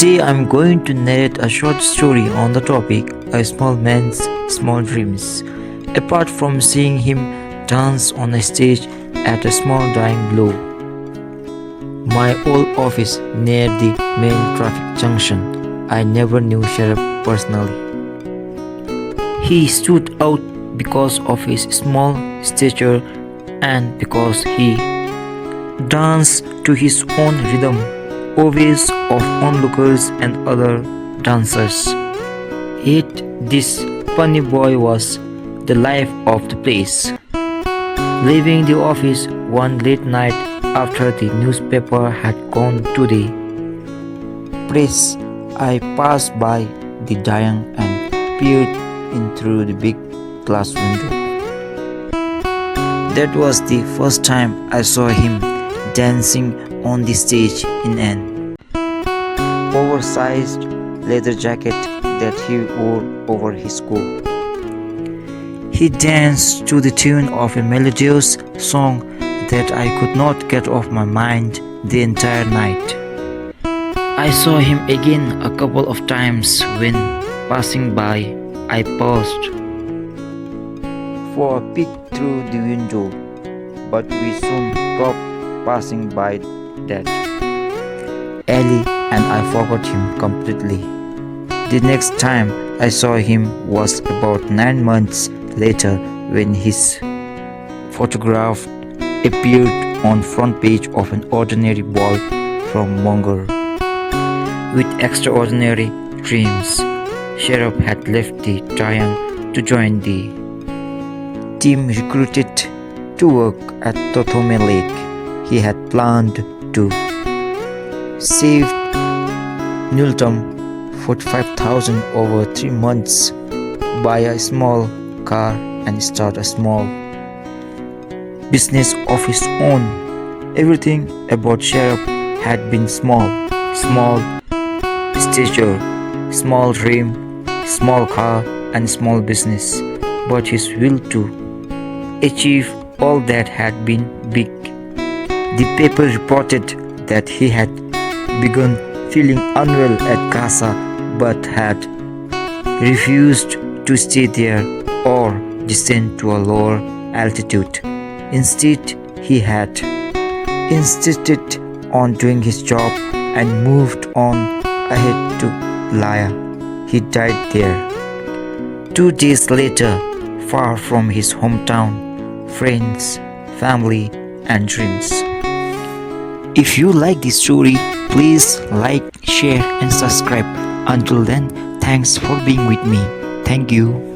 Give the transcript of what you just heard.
Today I'm going to narrate a short story on the topic A Small Man's Small Dreams. Apart from seeing him dance on a stage at a small dying glow, my old office near the main traffic junction, I never knew Sheriff personally. He stood out because of his small stature and because he danced to his own rhythm, always of onlookers and other dancers. Yet this funny boy was the life of the place. Leaving the office one late night after the newspaper had gone to the press, I passed by the dying and peered in through the big glass window. That was the first time I saw him dancing on the stage in an oversized leather jacket that he wore over his coat. He danced to the tune of a melodious song that I could not get off my mind the entire night. I saw him again a couple of times when, passing by, I paused for a peek through the window, but we soon stopped passing by that alley and I forgot him completely. The next time I saw him was about 9 months later when his photograph appeared on front page of an ordinary boy from Mongolia. With extraordinary dreams, Sheriff had left the Tshering to join the team recruited to work at Tothome Lake. He had planned to save Nultum 45,000 over 3 months, buy a small car and start a small business of his own. Everything about Sheriff had been small stature, small dream, small car and small business, but his will to achieve all that had been big. The paper reported that he had begun feeling unwell at Casa but had refused to stay there or descend to a lower altitude. Instead, he had insisted on doing his job and moved on ahead to Laya. He died there. 2 days later, far from his hometown, friends, family, and dreams. If you like this story, please like, share, and subscribe. Until then, thanks for being with me. Thank you.